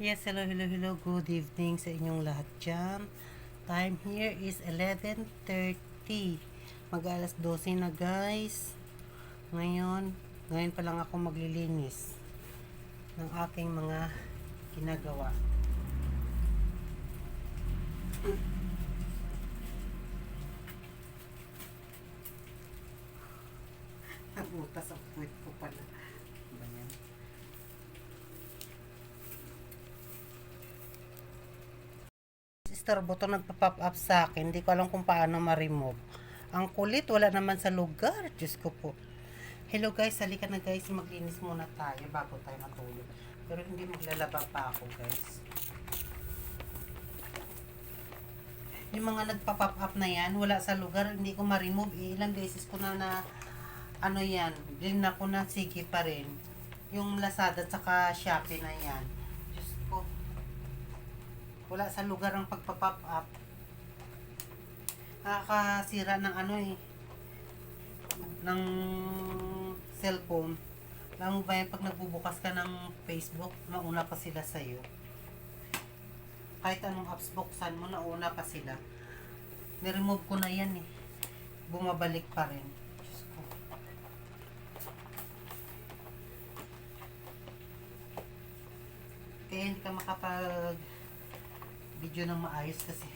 Yes, hello, hello, hello. Good evening sa inyong lahat dyan. Time here is 11:30. Mag-alas 12 na guys. Ngayon pa lang ako maglilinis ng aking mga ginagawa. Nabutas ang puwet ko pala. Ba yan? Istorbo to nagpa-pop up sa akin. Hindi ko alam kung paano ma-remove. Ang kulit, wala naman sa lugar. Diyos ko po. Hello guys, halika na guys. Maglinis muna tayo bago tayo matulog. Pero hindi maglalaba pa ako guys. Yung mga nagpa-pop up na yan, wala sa lugar. Hindi ko ma-remove. Ilang beses ko na ano yan. Din na ko na sige pa rin. Yung Lazada at saka Shopee na yan. Diyos ko. Wala sa lugar ang pagpa-pop up. Nakakasira ng ano eh. Ng cellphone. Alam mo ba yan, pag nagbubukas ka ng Facebook, nauna pa sila sa'yo. Kahit anong apps buksan mo, nauna pa sila. Niremove ko na yan eh. Bumabalik pa rin. Diyos ko. Kaya hindi ka makapag video ng maayos kasi.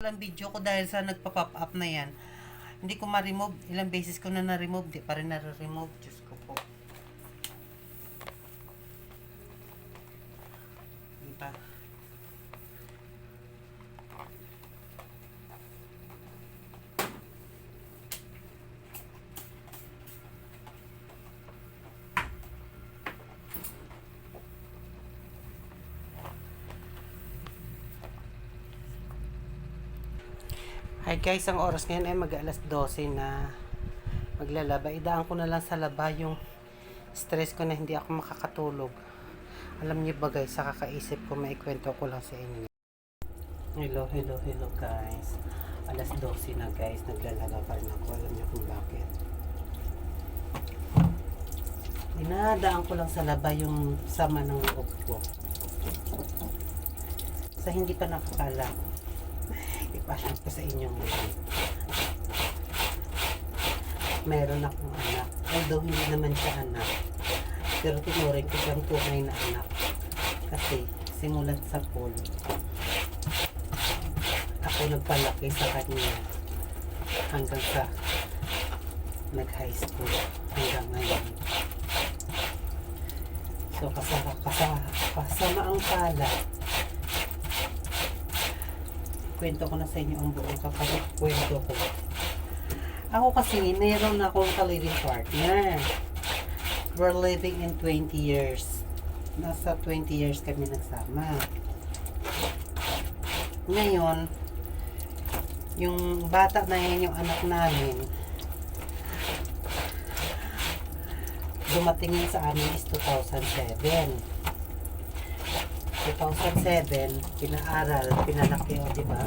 Walang video ko dahil sa nagpa-pop up na yan. Hindi ko ma-remove. Ilang beses ko na na-remove. Di pa rin na-remove. Diyos ko po. Diba? Hi guys, ang oras ngayon ay mag-alas 12 na maglalaba. Idaan ko na lang sa laba yung stress ko na hindi ako makakatulog. Alam niyo ba guys, sa kakaisip ko, maikwento ko lang sa inyo. Hello, hello, hello guys. Alas 12 na guys, naglalaba pa rin ako. Alam niyo kung bakit. Dinadaan ko lang sa laba yung sama ng loob ko. Sa hindi pa nakakala, ipasyon ko sa inyo ngayon. Meron akong anak. Although hindi naman siya anak. Pero tinuring ko siyang tunay na anak. Kasi simulat sa pool, ako nagpalaki sa kanya hanggang sa nag-high school hanggang ngayon. So kasama ang pala. Kwento ko na sa inyo ang buong kwento ko. Ako kasi, mayroon akong ka-living partner. We're living in 20 years. Nasa 20 years kami nagsama. Ngayon, yung bata na yan, yung anak namin, dumating yun sa amin is 2007. 2007, pinaaral, pinalaki, o diba?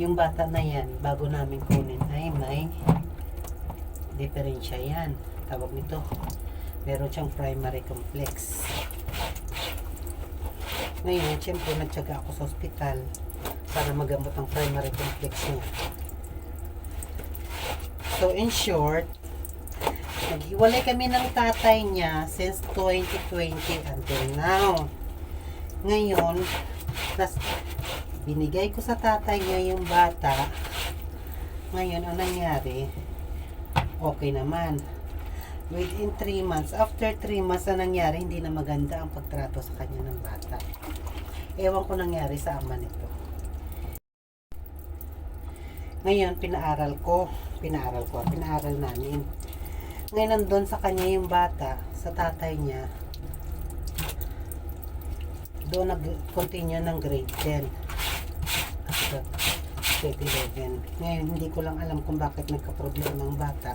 Yung bata na yan, bago namin kunin, ay may diferensya yan. Tawag nito, meron siyang primary complex. Ngayon, syempre, nagtyaga ako sa ospital para magamot ang primary complex niya. So, in short, naghiwalay kami ng tatay niya since 2020 until now. Ngayon, binigay ko sa tatay niya yung bata. Ngayon, ang nangyari, okay naman. Within 3 months, after 3 months na nangyari, hindi na maganda ang pagtrato sa kanya ng bata. Ewan ko nangyari sa ama nito. Ngayon, pinaaral namin. Ngayon, nandun sa kanya yung bata, sa tatay niya, doon nag-continue ng grade 10 after grade 11. Ngayon, hindi ko lang alam kung bakit nagka-problema ng bata.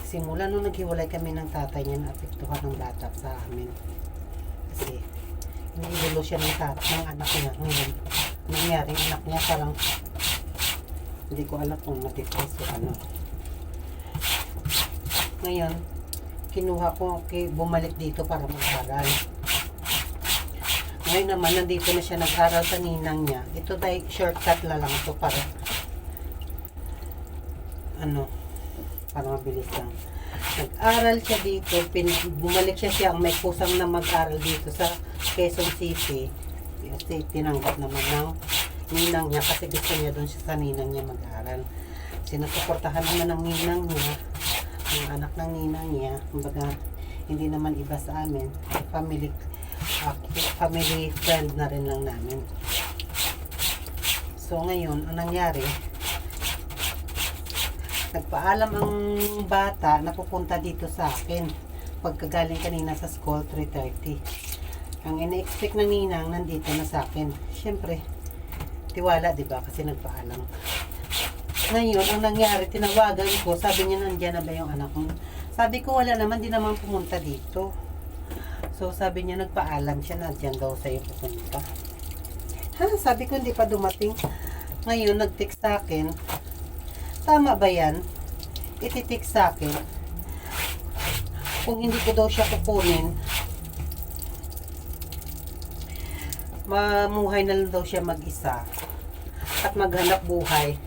Simula nung naghiwalay kami ng tatay niya, naapektuhan ng bata sa amin. Kasi, iniidolo siya ng anak niya. Ngayon, nangyari, anak niya parang Hindi ko alam kung na-depress o ano. Ngayon, kinuha ko, bumalik dito para mag-aral. Ngayon naman, nandito na siya nag-aral sa ninang niya. Ito dahil shortcut lang to para para mabilis lang. Nag-aral siya dito, bumalik siya may kusang na mag-aral dito sa Quezon City. Kasi tinanggap naman ng ninang niya kasi gusto niya doon siya sa ninang niya mag-aral. Sinusuportahan naman ng ninang niya, ng anak ng ninang niya. Kumbaga, hindi naman iba sa amin. Family friend na rin lang namin. So ngayon, ang nangyari, nagpaalam ang bata na pupunta dito sa akin pagkagaling kanina sa school 3:30. Ang ina-expect ng ninang nandito na sa akin. Siyempre, tiwala, diba? Kasi nagpaalam. Ngayon, ang nangyari, tinawagan ko, sabi niya, nandiyan na ba yung anak mo? Sabi ko, wala naman, di naman pumunta dito. So, sabi niya, nagpaalam siya, nandiyan daw sa'yo pupunta. Ha? Sabi ko, hindi pa dumating. Ngayon, nag-text sa akin. Tama ba yan? Iti-text sa akin. Kung hindi ko daw siya kukunin, mamuhay na lang daw siya mag-isa. At maghanap buhay.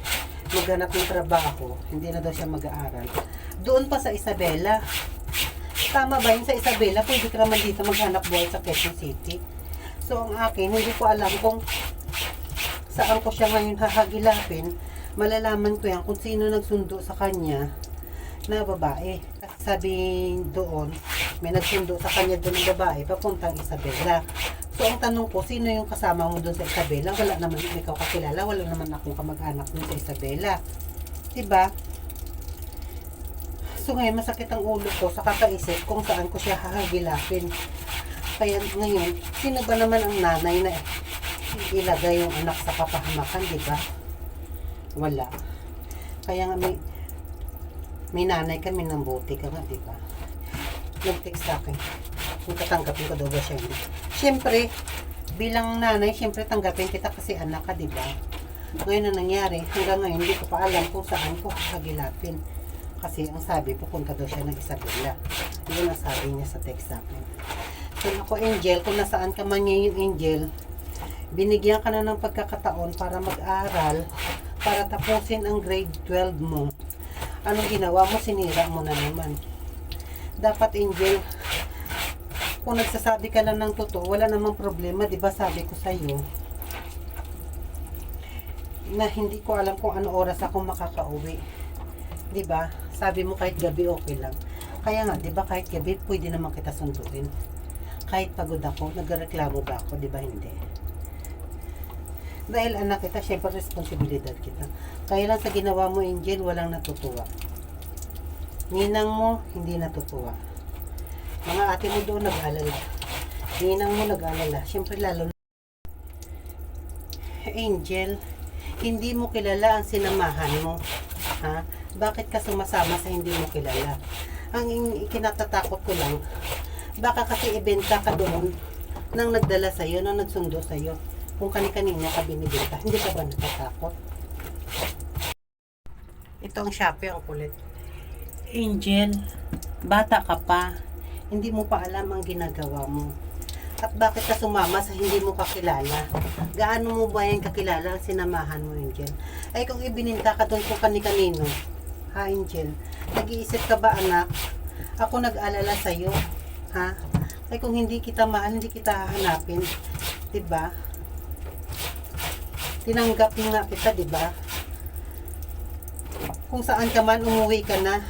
Maghanap ng trabaho. Hindi na daw siya mag-aaral. Doon pa sa Isabela. Tama ba yun sa Isabela? Pwede ka naman dito maghanap buhay sa Quezon City. So, ang akin, hindi ko alam kung saan ko siya ngayon hahagilapin. Malalaman ko yan kung sino nagsundo sa kanya na babae. Kasi sabi doon, may nagsundo sa kanya doon ng babae papuntang Isabela. So, ang tanong ko, sino yung kasama mo doon sa Isabela? Wala naman ikaw kakilala, wala naman akong kamag-anak doon sa Isabela. Diba? So, ngayon, masakit ang ulo ko sa kakaisip kung saan ko siya hahagilapin. Kaya ngayon, sino ba naman ang nanay na ilagay yung anak sa kapahamakan, diba? Wala. Kaya nga may nanay kami ng buti ka nga, diba? Nag-text sa akin. Kung tatanggapin ko daw ba siya. Siyempre, bilang nanay, siyempre tanggapin kita kasi anak ka, diba? Ngayon ang nangyari, hanggang ngayon, hindi ko pa alam kung saan ko hagilapin. Kasi ang sabi, pupunta daw siya ng Isabela. Yun ang sabi niya sa text sa akin. So ako, Angel, kung nasaan ka man ngayon, Angel, binigyan ka na ng pagkakataon para mag-aral, para tapusin ang grade 12 mo. Anong ginawa mo? Sinira mo na naman. Dapat, Angel, kung nagsasabi ka lang ng totoo, wala namang problema, di ba? Sabi ko sa'yo na hindi ko alam kung ano oras ako makakauwi. Di ba? Sabi mo kahit gabi okay lang. Kaya nga, di ba, kahit gabi pwede naman kita sunduin. Kahit pagod ako, nagreklamo ba ako? Di ba hindi? Dahil anak kita, syempre responsibilidad kita. Kaya lang sa ginawa mo, Angel, walang natutuwa. Ninang mo, hindi natutuwa. Mga ate mo doon nag-alala. Ninang mo nag-alala. Syempre lalo na. Angel, hindi mo kilala ang sinamahan mo. Ha? Bakit ka sumasama sa hindi mo kilala? Ang ikinatatakot ko lang, baka kasi ibenta ka doon nang nagdala sa'yo, nang nagsundo sa'yo. Kung kani-kanina ka binibenta, hindi ka ba natatakot? Ito ang Shopee, ang kulit. Angel, bata ka pa. Hindi mo pa alam ang ginagawa mo. At bakit ka sumama sa hindi mo kakilala? Gaano mo ba yung kakilala ang sinamahan mo, Angel? Ay kung ibininta ka doon kung kani-kanino. Ha, Angel? Nag-iisip ka ba, anak? Ako nag-alala sa'yo. Ha? Ay kung hindi kita mahal, hindi kita hahanapin. Diba? Tinanggap nga kita, diba? Kung saan ka man, umuwi ka na.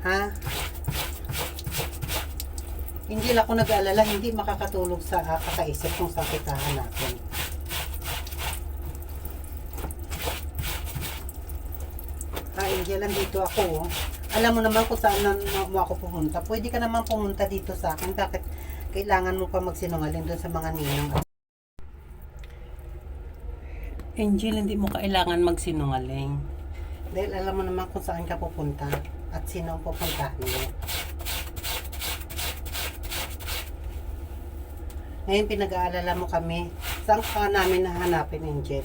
Ha? Hindi lang ako nag-aalala, hindi makakatulog sa kakaisip kung saan kita hanapin. Ha, Angel, dito ako. Alam mo naman kung saan mo ako pumunta. Pwede ka naman pumunta dito sa akin. Bakit kailangan mo pa magsinungaling doon sa mga ninang? Angel, hindi mo kailangan magsinungaling. Dahil alam mo naman kung saan ka pupunta at sino ang pupuntahan mo. Ngayon pinag-aalala mo kami. Saan ka namin nahanapin, Angel?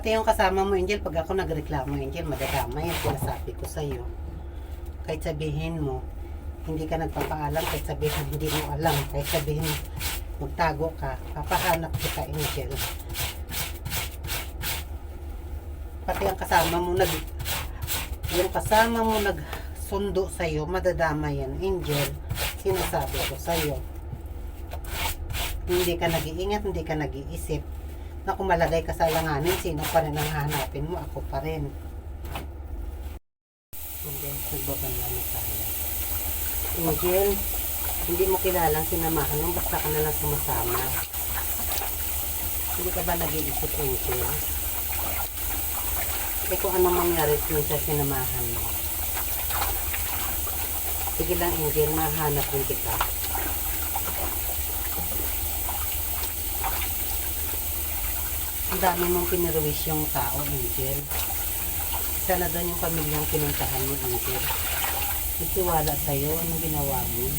Pati yung kasama mo, Angel, pag ako nagreklamo, Angel, madadama yan. Sinasabi ko sa'yo. Kahit sabihin mo, hindi ka nagpapaalam, kahit sabihin hindi mo alam, kahit sabihin magtago ka, papahanap kita, Angel. Pati ang kasama mo yung kasama mo nagsundo sa'yo, madadama yan, Angel. Sinasabi ko sa'yo. Hindi ka nag-iingat, hindi ka nag-iisip. Na kung malagay ka sa alanganin, sino pa rin ang hahanapin mo? Ako pa rin. Angel, nagbabanda na tayo. Angel, hindi mo kilalang sinamahan mo, basta ka na lang sumasama. Hindi ka ba nag-iisip, Angel? Eh kung anong mangyari kung sa sinamahan mo. Sige lang, Angel, mahanap din kita. Ang dami mong piniruwis yung tao, Angel. Isa na doon yung pamilyang pinuntahan mo, Angel. Nagtiwala sa'yo, anong ginawa mo?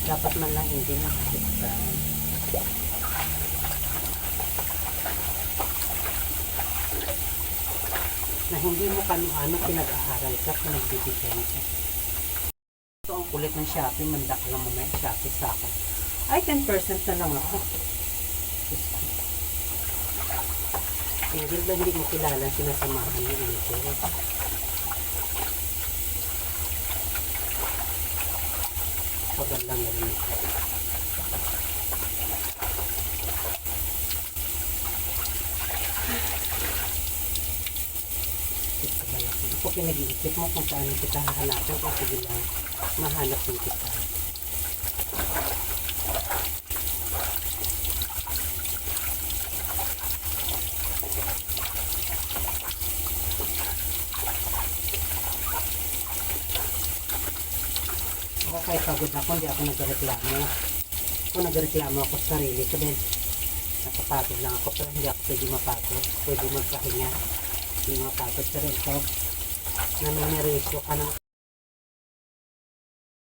Dapat man lang, Angel, nakasuktan. Na hindi mo kano-ano, pinag-aaral ka, pinagbibigyan ka. Ito ang kulit ng Shopee, mandak lang mo may Shopee sa akin. Ay, 10% na lang ako. Angel, ba hindi mo kilala sinasamahan mo, Angel? Pagod lang na rin ito. Ako pinag-iisip mo kung saan kita hahanapin, kung sige lang, mahanap din kita. Ako kahit pagod ako, hindi ako nagreklamo. Kung nagreklamo ako sa sarili ko din, napapagod lang ako, pero hindi ako pwede mapagod. Pwede magpahinga, hindi mapagod. Pero ikaw, naminerwisyo ka ng